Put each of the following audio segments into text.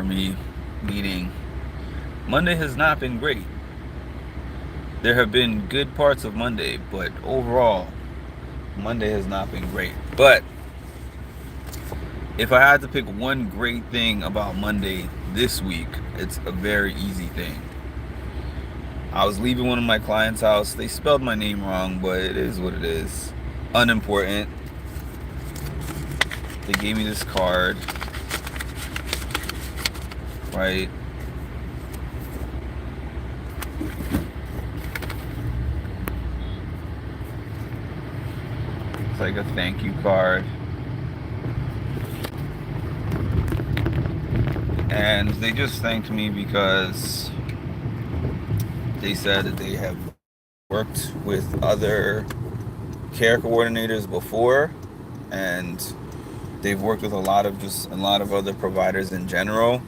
me, meaning Monday has not been great. There have been good parts of Monday, but overall, Monday has not been great. But if I had to pick one great thing about Monday this week, it's a very easy thing. I was leaving one of my clients' house. They spelled my name wrong, but it is what it is. Unimportant. They gave me this card, right? It's like a thank you card. And they just thanked me because they said that they have worked with other care coordinators before, and they've worked with a lot of other providers in general,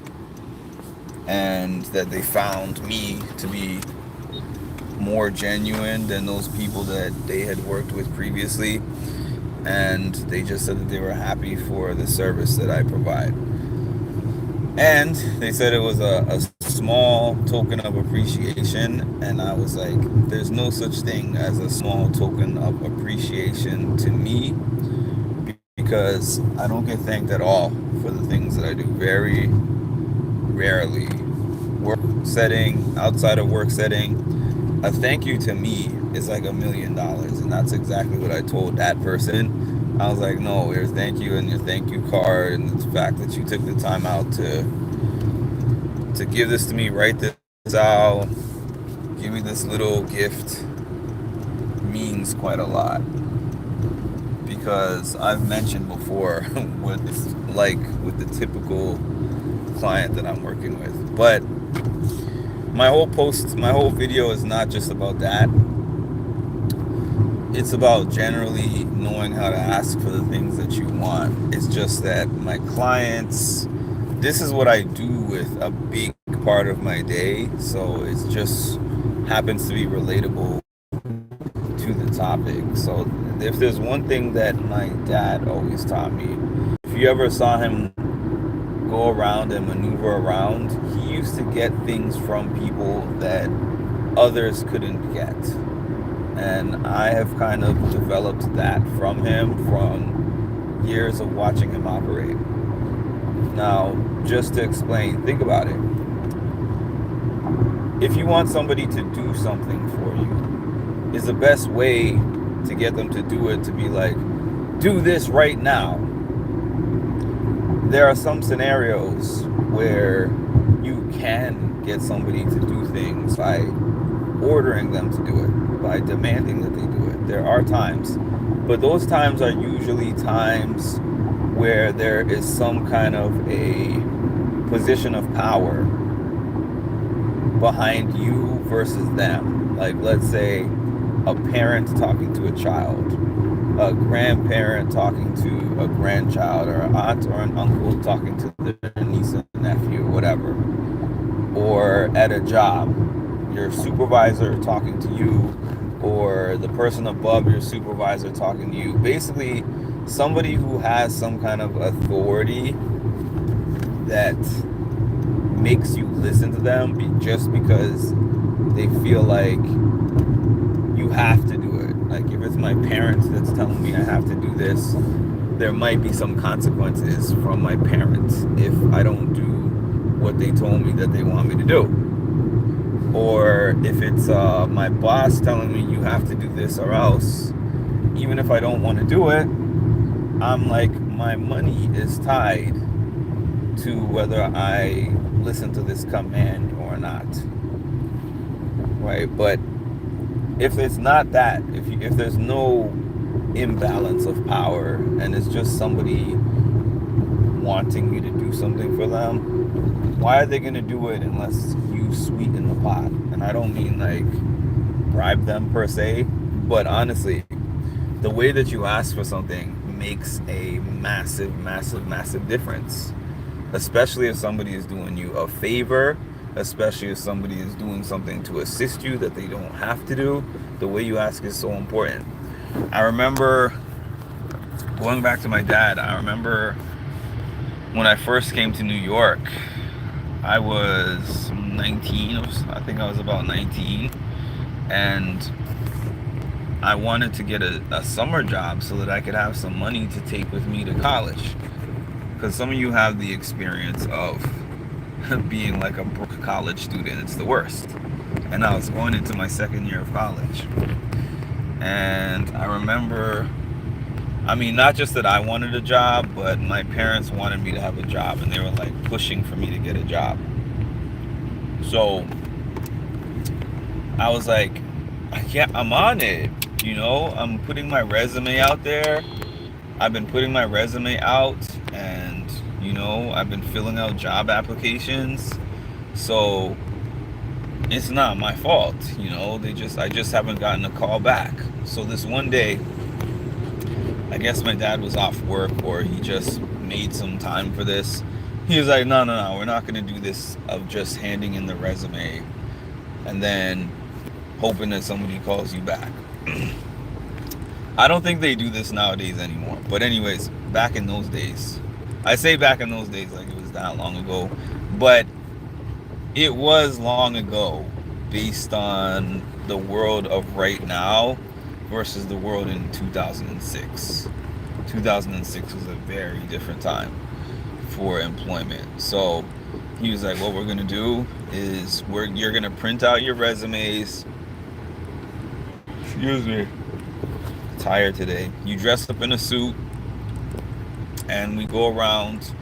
and that they found me to be more genuine than those people that they had worked with previously, and they just said that they were happy for the service that I provide. And they said it was a small token of appreciation, and I was like, there's no such thing as a small token of appreciation to me, because I don't get thanked at all for the things that I do. Very rarely. Work setting, outside of work setting, a thank you to me is like $1 million. And that's exactly what I told that person. I was like, no, your thank you and your thank you card, and the fact that you took the time out to give this to me, write this out, give me this little gift, means quite a lot. Because I've mentioned before what it's like with the typical client that I'm working with. But my whole video is not just about that. It's about generally knowing how to ask for the things that you want. It's just that my clients, this is what I do with a big part of my day, so it just happens to be relatable to the topic. So if there's one thing that my dad always taught me, if you ever saw him go around and maneuver around, he used to get things from people that others couldn't get. And I have kind of developed that from him from years of watching him operate. Now, just to explain, think about it. If you want somebody to do something for you, is the best way to get them to do it to be like, do this right now. There are some scenarios where you can get somebody to do things by ordering them to do it, by demanding that they do it. There are times, but those times are usually times where there is some kind of a position of power behind you versus them. Like, let's say a parent talking to a child, a grandparent talking to a grandchild, or an aunt or an uncle talking to their niece and nephew, whatever. Or at a job, your supervisor talking to you, or the person above your supervisor talking to you. Basically, somebody who has some kind of authority that makes you listen to them just because they feel like you have to do it. Like, if it's my parents that's telling me I have to do this, there might be some consequences from my parents if I don't do what they told me that they want me to do. Or if it's my boss telling me you have to do this or else, even if I don't want to do it, I'm like, my money is tied to whether I listen to this command or not. Right? But if it's not that, if there's no imbalance of power and it's just somebody wanting you to do something for them, why are they going to do it unless you sweeten the pot? And I don't mean like bribe them per se, but honestly, the way that you ask for something makes a massive, massive, massive difference. Especially if somebody is doing you a favor, especially if somebody is doing something to assist you that they don't have to do. The way you ask is so important. I remember, going back to my dad, I remember when I first came to New York, I was 19. I think I was about 19, and I wanted to get a summer job so that I could have some money to take with me to college. Because some of you have the experience of being like a broke college student. It's the worst. And I was going into my second year of college. And I remember, I mean, not just that I wanted a job, but my parents wanted me to have a job. And they were like pushing for me to get a job. So I was like, I'm on it. You know, I'm putting my resume out there. I've been putting my resume out, and I've been filling out job applications. So it's not my fault. I just haven't gotten a call back. So this one day, I guess my dad was off work, or he just made some time for this. He was like, no, we're not going to do this of just handing in the resume and then hoping that somebody calls you back. I don't think they do this nowadays anymore. But anyways, back in those days, I say back in those days like it was that long ago, but it was long ago based on the world of right now versus the world in 2006. 2006 was a very different time for employment. So he was like, what we're going to do is you're going to print out your resumes. Excuse me. Tired today. You dress up in a suit, and we go around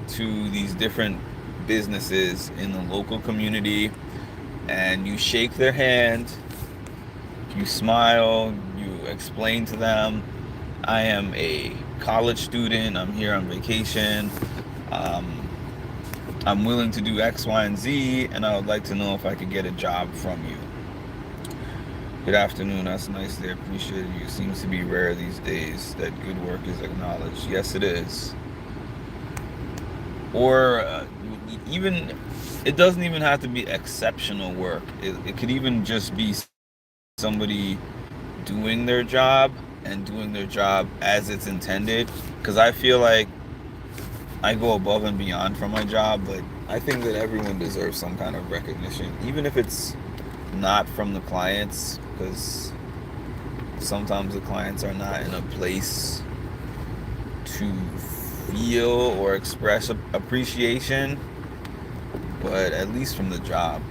to these different businesses in the local community, and you shake their hand, you smile, you explain to them, I am a college student, I'm here on vacation, I'm willing to do X, Y, and Z, and I would like to know if I could get a job from you. Good afternoon, that's nice, they appreciate you. Seems to be rare these days that good work is acknowledged. Yes, it is. Or even, it doesn't even have to be exceptional work. It could even just be somebody doing their job and doing their job as it's intended. Because I feel like I go above and beyond for my job, but I think that everyone deserves some kind of recognition, even if it's not from the clients, because sometimes the clients are not in a place to feel or express appreciation, but at least from the job.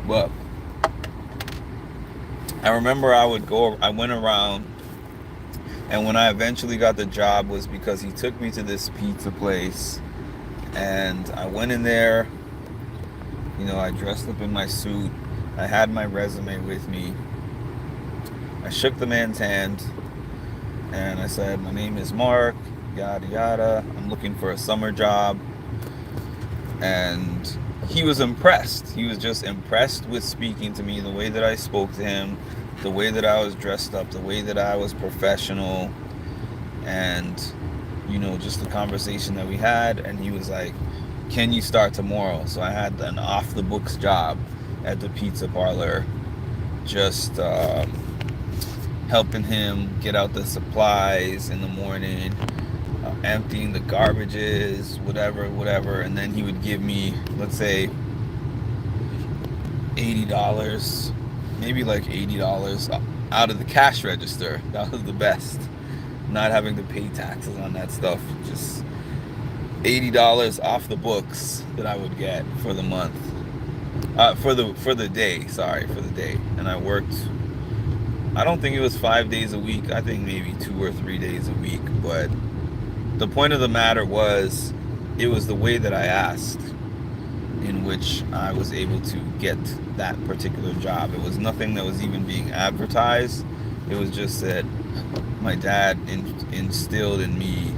But I remember I went around, and when I eventually got the job was because he took me to this pizza place, and I went in there, I dressed up in my suit, I had my resume with me, I shook the man's hand, and I said, my name is Mark, yada yada, I'm looking for a summer job. And he was impressed. He was just impressed with speaking to me, the way that I spoke to him, the way that I was dressed up, the way that I was professional, and just the conversation that we had. And he was like, can you start tomorrow? So I had an off the books job at the pizza parlor, just helping him get out the supplies in the morning, emptying the garbages, whatever, and then he would give me, let's say, $80, maybe like $80 out of the cash register. That was the best. Not having to pay taxes on that stuff, just $80 off the books that I would get for the month, for the day. And I worked, I don't think it was 5 days a week, I think maybe 2 or 3 days a week, but the point of the matter was, it was the way that I asked in which I was able to get that particular job. It was nothing that was even being advertised. It was just that my dad instilled in me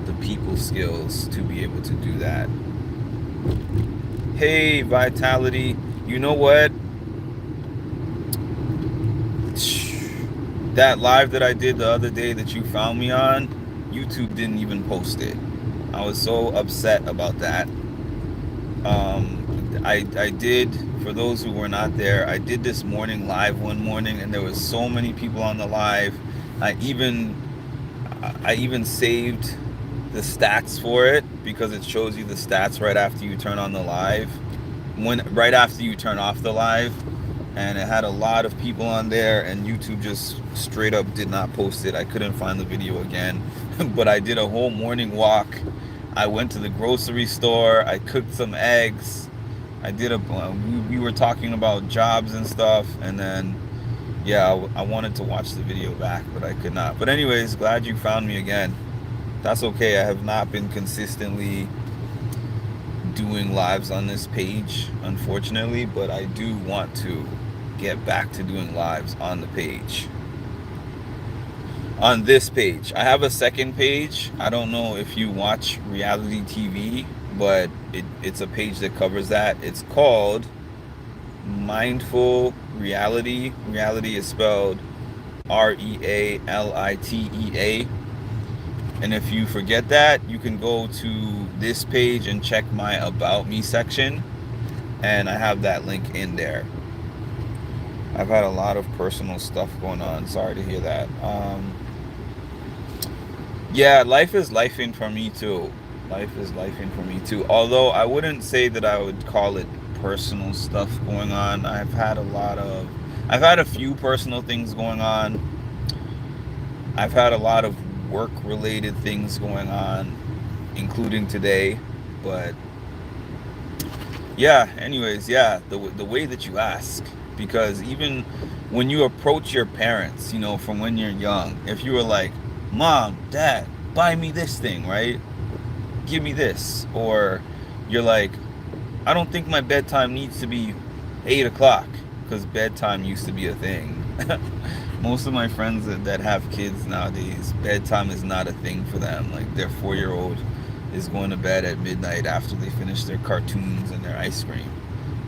the people skills to be able to do that. Hey, Vitality, you know what? That live that I did the other day that you found me on, YouTube didn't even post it. I was so upset about that. I did, for those who were not there, I did this morning live one morning, and there was so many people on the live. I even saved the stats for it, because it shows you the stats right after you turn on the live, right after you turn off the live. And it had a lot of people on there, and YouTube just straight up did not post it. I couldn't find the video again. But I did a whole morning walk. I went to the grocery store. I cooked some eggs. I did we were talking about jobs and stuff, and then yeah, I wanted to watch the video back, but I could not. But anyways, glad you found me again. That's okay. I have not been consistently doing lives on this page, unfortunately, but I do want to get back to doing lives on the page. On this page. I have a second page. I don't know if you watch reality TV, but it's a page that covers that. It's called Mindful Reality. Reality is spelled REALITEA. And if you forget that, you can go to this page and check my About Me section, and I have that link in there. I've had a lot of personal stuff going on. Sorry to hear that. Yeah, life is lifing for me too. Life is lifing for me too. Although I wouldn't say that I would call it personal stuff going on. I've had a few personal things going on. I've had a lot of work related things going on, including today. But yeah, anyways, yeah, the way that you ask, because even when you approach your parents, from when you're young, if you were like, Mom, Dad, buy me this thing, right? Give me this. Or you're like, I don't think my bedtime needs to be 8 o'clock, because bedtime used to be a thing. Most of my friends that have kids nowadays, bedtime is not a thing for them. Like, their 4-year-old is going to bed at midnight after they finish their cartoons and their ice cream.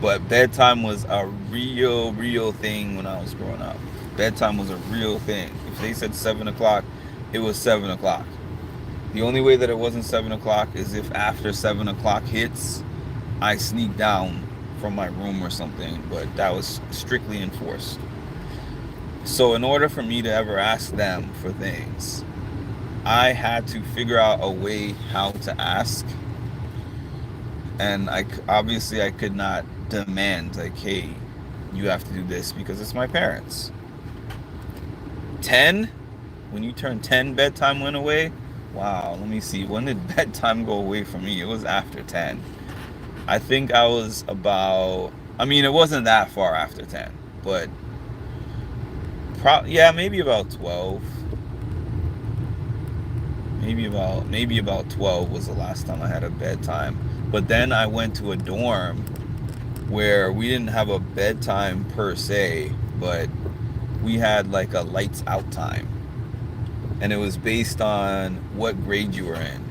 But bedtime was a real thing when I was growing up. Bedtime was a real thing. If they said 7 o'clock, it was 7 o'clock. The only way that it wasn't 7 o'clock is if after 7 o'clock hits, I sneak down from my room or something. But that was strictly enforced. So in order for me to ever ask them for things, I had to figure out a way how to ask. And obviously I could not demand, like, hey, you have to do this, because it's my parents. 10? When you turn 10, bedtime went away? Wow, let me see. When did bedtime go away for me? It was after 10. I think I was about... it wasn't that far after 10, but... maybe about 12. Maybe about 12 was the last time I had a bedtime. But then I went to a dorm where we didn't have a bedtime per se, but we had like a lights out time. And it was based on what grade you were in.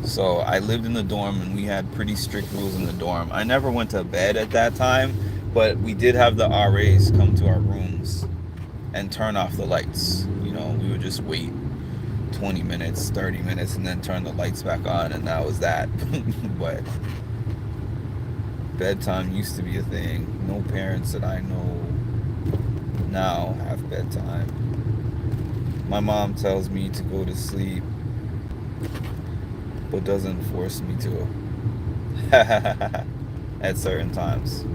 So I lived in the dorm, and we had pretty strict rules in the dorm. I never went to bed at that time, but we did have the RAs come to our rooms and turn off the lights. We would just wait 20 minutes, 30 minutes, and then turn the lights back on, and that was that. But bedtime used to be a thing. No parents that I know now have bedtime. My mom tells me to go to sleep, but doesn't force me to at certain times.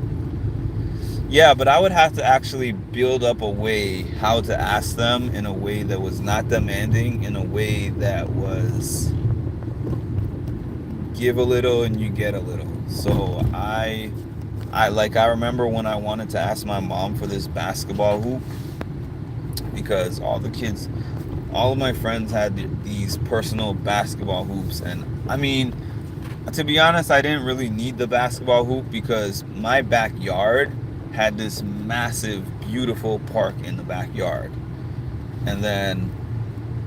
Yeah, but I would have to actually build up a way how to ask them in a way that was not demanding, in a way that was give a little and you get a little. So I remember when I wanted to ask my mom for this basketball hoop, because all of my friends had these personal basketball hoops, and to be honest, I didn't really need the basketball hoop, because my backyard had this massive, beautiful park in the backyard. And then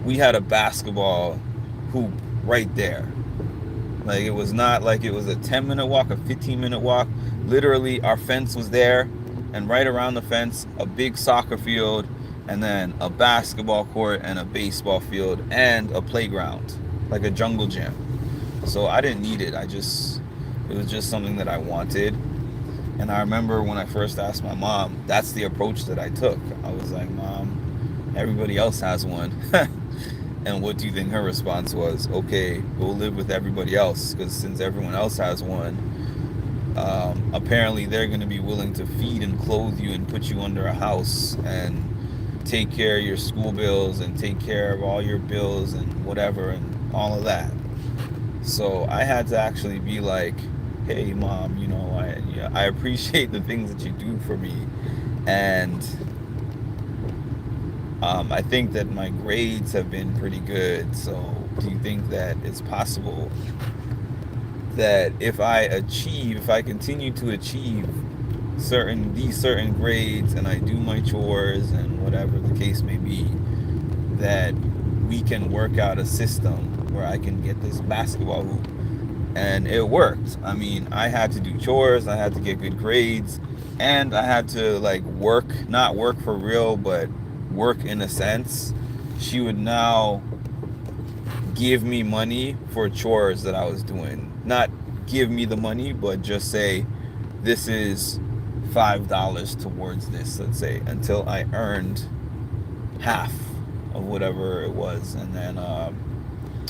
we had a basketball hoop right there. Like, it was not like it was a 10-minute walk, a 15-minute walk. Literally, our fence was there, and right around the fence, a big soccer field, and then a basketball court and a baseball field and a playground, like a jungle gym. So I didn't need it. It was just something that I wanted. And I remember when I first asked my mom, that's the approach that I took. I was like, Mom, everybody else has one. And what do you think her response was? Okay, go live with everybody else, because since everyone else has one, apparently they're going to be willing to feed and clothe you and put you under a house and take care of your school bills and take care of all your bills and whatever and all of that. So I had to actually be like, hey mom, I appreciate the things that you do for me, and I think that my grades have been pretty good. So do you think that it's possible that if I continue to achieve certain grades, and I do my chores and whatever the case may be, that we can work out a system where I can get this basketball hoop? And it worked. I mean, I had to do chores, I had to get good grades, and I had to like work, not work for real, but work in a sense. She would now give me money for chores that I was doing. Not give me the money, but just say, this is $5 towards this, let's say, until I earned half of whatever it was. And then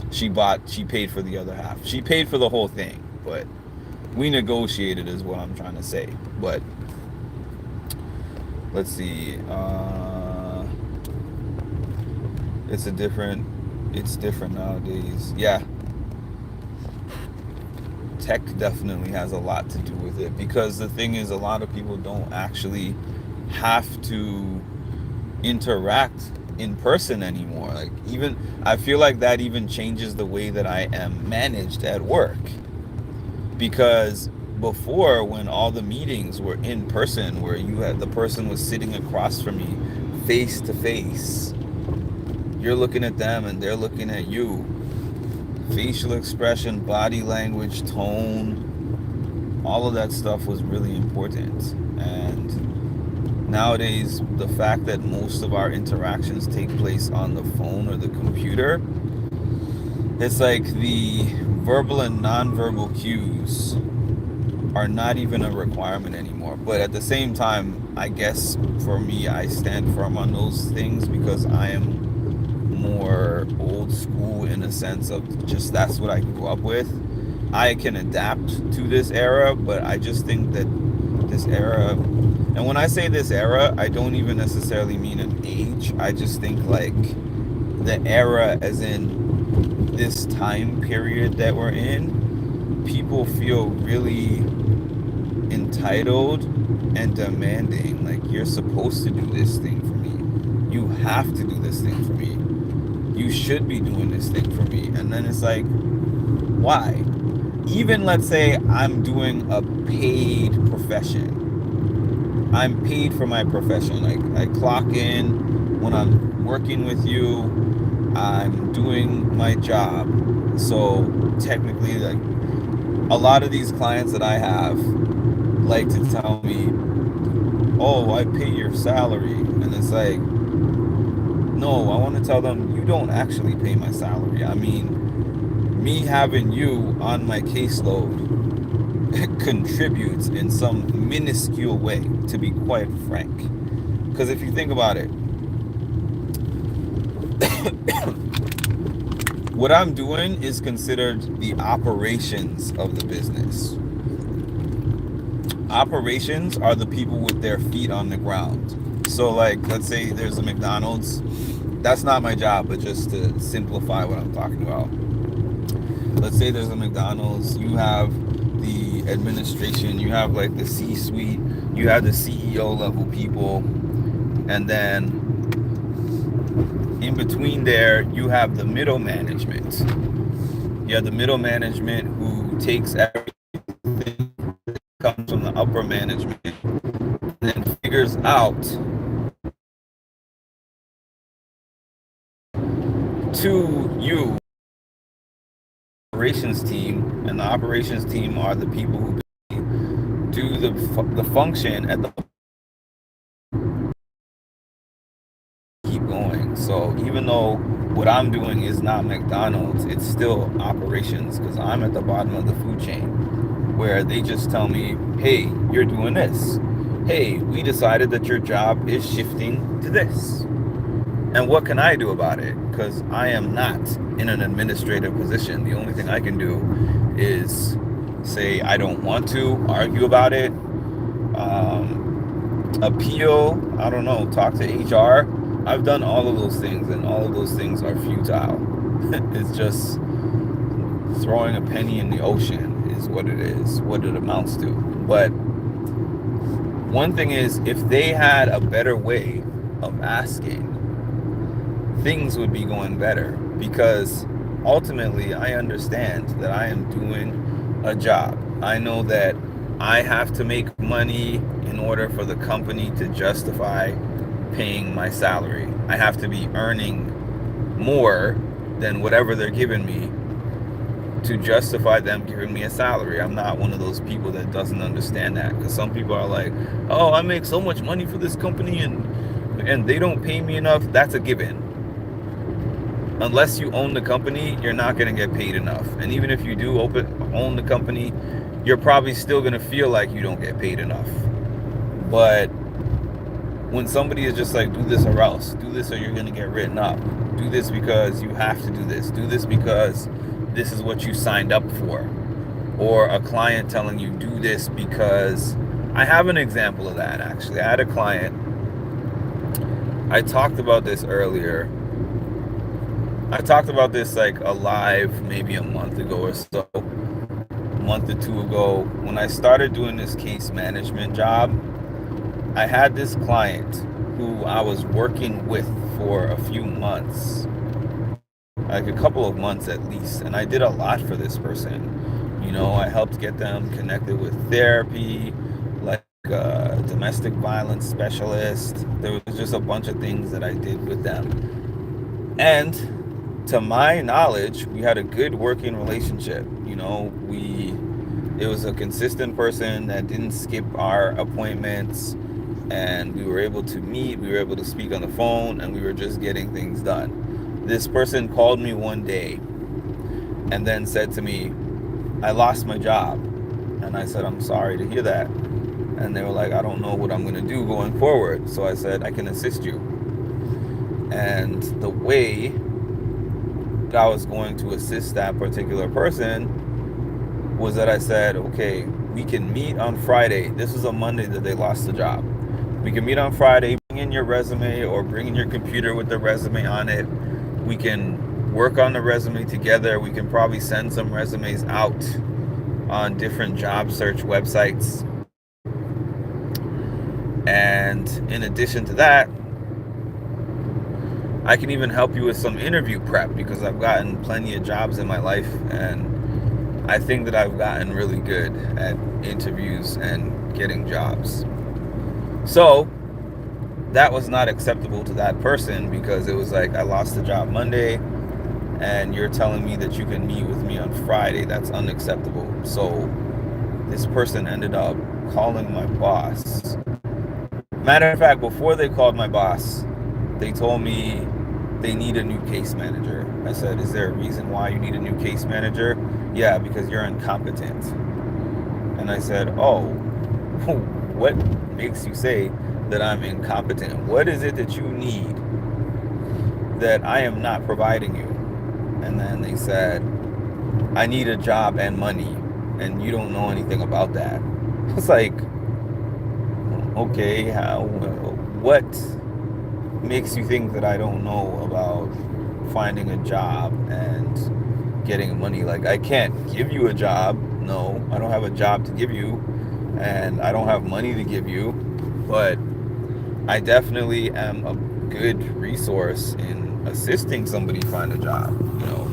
she paid for the other half. She paid for the whole thing, but we negotiated is what I'm trying to say. But let's see. It's different nowadays. Yeah. Tech definitely has a lot to do with it, because the thing is, a lot of people don't actually have to interact in person anymore. Like, even I feel like that even changes the way that I am managed at work, because before, when all the meetings were in person, where you had the person was sitting across from me face to face, you're looking at them and they're looking at you, facial expression, body language, tone, all of that stuff was really important. And nowadays, the fact that most of our interactions take place on the phone or the computer, it's like the verbal and nonverbal cues are not even a requirement anymore. But at the same time, I guess for me, I stand firm on those things, because I am more old school in a sense of just that's what I grew up with. I can adapt to this era, but I just think that this era, and when I say this era, I don't even necessarily mean an age. I just think like the era as in this time period that we're in, people feel really entitled and demanding. Like, you're supposed to do this thing for me. You have to do this thing for me. You should be doing this thing for me. And then it's like, why? Even let's say I'm doing a paid profession. I'm paid for my profession. Like, I clock in when I'm working with you. I'm doing my job. So technically, like, a lot of these clients that I have like to tell me, oh, I pay your salary. And it's like, no, I want to tell them, you don't actually pay my salary. I mean, me having you on my caseload contributes in some minuscule way, to be quite frank. Because if you think about it, what I'm doing is considered the operations of the business. Operations are the people with their feet on the ground. So like, let's say there's a McDonald's. That's not my job, but just to simplify what I'm talking about. Let's say there's a McDonald's. You have the administration, you have like the C-suite, you have the CEO level people, and then in between there, you have the middle management. You have the middle management who takes everything that comes from the upper management and then figures out to you, operations team, and the operations team are the people who do the function at the keep going. So even though what I'm doing is not McDonald's, it's still operations, because I'm at the bottom of the food chain, where they just tell me, hey, you're doing this. Hey, we decided that your job is shifting to this. And what can I do about it? because I am not in an administrative position. The only thing I can do is say I don't want to, argue about it, appeal, I don't know, talk to HR. I've done all of those things, and all of those things are futile. It's just throwing a penny in the ocean is what it is, what it amounts to. But one thing is, if they had a better way of asking, things would be going better, because ultimately I understand that I am doing a job. I know that I have to make money in order for the company to justify paying my salary. I have to be earning more than whatever they're giving me to justify them giving me a salary. I'm not one of those people that doesn't understand that, because some people are like, oh, I make so much money for this company and they don't pay me enough. That's a given. Unless you own the company, you're not going to get paid enough. And even if you do own the company, you're probably still going to feel like you don't get paid enough. But when somebody is just like, do this or else, do this or you're going to get written up, do this because you have to do this because this is what you signed up for, or a client telling you do this because, I have an example of that actually. I had a client, I talked about this earlier. I talked about this like a live maybe a month ago or so, a month or two ago, when I started doing this case management job. I had this client who I was working with for a few months, like a couple of months at least, and I did a lot for this person. You know, I helped get them connected with therapy, like a domestic violence specialist. There was just a bunch of things that I did with them. And to my knowledge, we had a good working relationship. You know, it was a consistent person that didn't skip our appointments, and we were able to meet, we were able to speak on the phone, and we were just getting things done. This person called me one day and then said to me, I lost my job. And I said, I'm sorry to hear that. And they were like, I don't know what I'm going to do going forward. So I said, I can assist you. And the way I was going to assist that particular person was that I said, okay, we can meet on Friday. This was a Monday that they lost the job. We can meet on Friday, bring in your resume or bring in your computer with the resume on it. We can work on the resume together. We can probably send some resumes out on different job search websites. And in addition to that, I can even help you with some interview prep, because I've gotten plenty of jobs in my life, and I think that I've gotten really good at interviews and getting jobs. So that was not acceptable to that person, because it was like, I lost the job Monday and you're telling me that you can meet with me on Friday. That's unacceptable. So this person ended up calling my boss. Matter of fact, before they called my boss, they told me they need a new case manager. I said, is there a reason why you need a new case manager? Yeah, because you're incompetent. And I said, oh, what makes you say that I'm incompetent? What is it that you need that I am not providing you? And then they said, I need a job and money, and you don't know anything about that. It's like, okay, what makes you think that I don't know about finding a job and getting money? Like, I can't give you a job. No, I don't have a job to give you, and I don't have money to give you, but I definitely am a good resource in assisting somebody find a job, you know.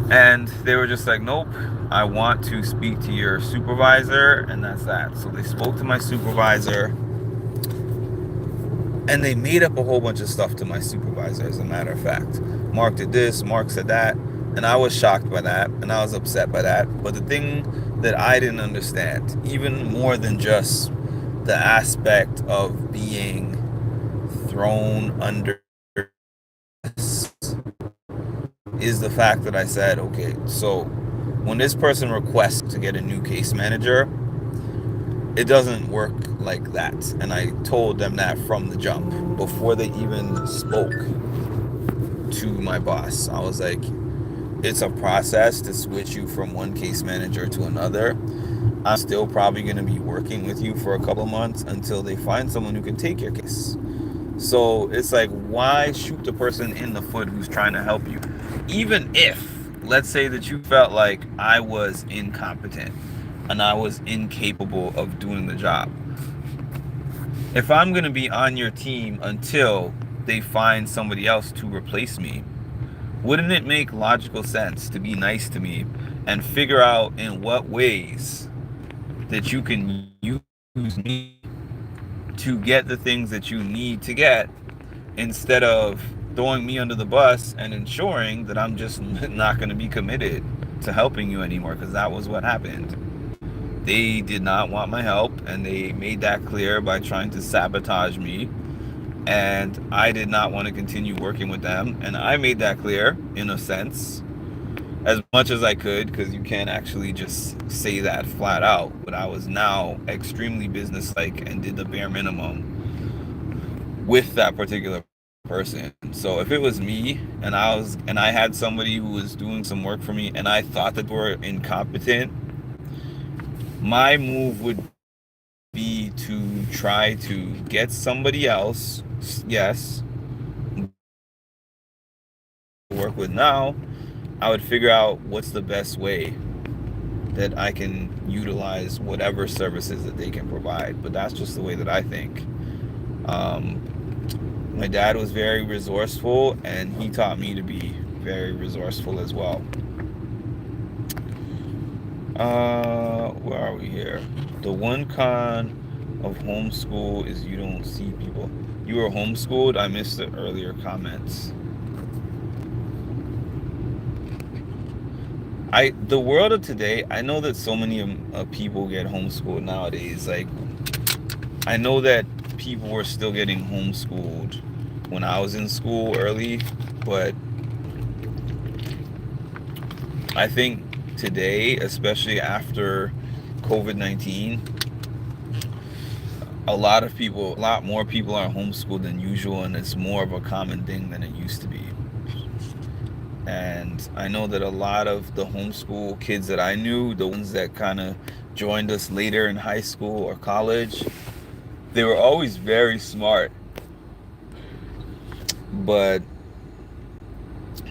And they were just like, nope, I want to speak to your supervisor, and that's that. So they spoke to my supervisor, and they made up a whole bunch of stuff to my supervisor, as a matter of fact. Mark did this, Mark said that, and I was shocked by that, and I was upset by that. But the thing that I didn't understand, even more than just the aspect of being thrown under, is the fact that I said, okay, so when this person requests to get a new case manager, it doesn't work like that. And I told them that from the jump, before they even spoke. to my boss. I was like, it's a process to switch you from one case manager to another. I'm still probably going to be working with you for a couple of months until they find someone who can take your case. So it's like, why shoot the person in the foot who's trying to help you? Even if, let's say that you felt like I was incompetent and I was incapable of doing the job. If I'm going to be on your team until they find somebody else to replace me, wouldn't it make logical sense to be nice to me and figure out in what ways that you can use me to get the things that you need to get, instead of throwing me under the bus and ensuring that I'm just not going to be committed to helping you anymore? Because that was what happened. They did not want my help, and they made that clear by trying to sabotage me, and I did not want to continue working with them, and I made that clear in a sense as much as I could, because you can't actually just say that flat out. But I was now extremely businesslike and did the bare minimum with that particular person. So if it was me and I had somebody who was doing some work for me and I thought that they were incompetent, my move would be to try to get somebody else, yes, work with now. I would figure out what's the best way that I can utilize whatever services that they can provide. But that's just the way that I think. My dad was very resourceful, and he taught me to be very resourceful as well. Where are we here? The one con of homeschool is you don't see people. You were homeschooled? I missed the earlier comments. The world of today, I know that so many people get homeschooled nowadays. Like, I know that people were still getting homeschooled when I was in school early, but I think today, especially after COVID-19, a lot more people are homeschooled than usual, and it's more of a common thing than it used to be. And I know that a lot of the homeschool kids that I knew, the ones that kind of joined us later in high school or college, they were always very smart, but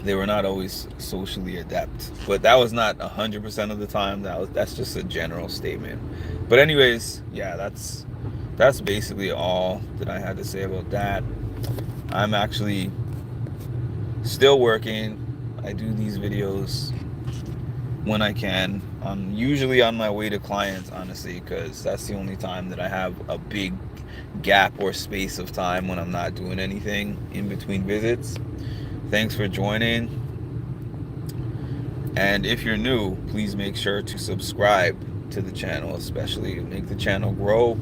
they were not always socially adept. But that was not 100% of the time. That's just a general statement. But anyways, yeah, that's basically all that I had to say about that. I'm actually still working. I do these videos when I can. I'm usually on my way to clients, honestly, because that's the only time that I have a big gap or space of time when I'm not doing anything in between visits. Thanks for joining. And if you're new, please make sure to subscribe to the channel, especially to make the channel grow.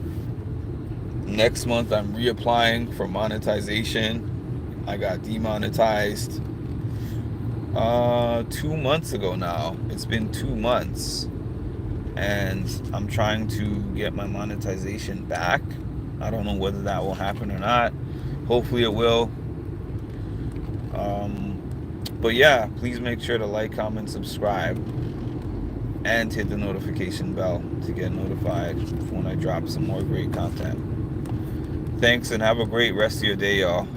Next month, I'm reapplying for monetization. I got demonetized 2 months ago now. It's been 2 months, and I'm trying to get my monetization back. I don't know whether that will happen or not. Hopefully it will. But yeah, please make sure to like, comment, subscribe, and hit the notification bell to get notified when I drop some more great content. Thanks, and have a great rest of your day, y'all.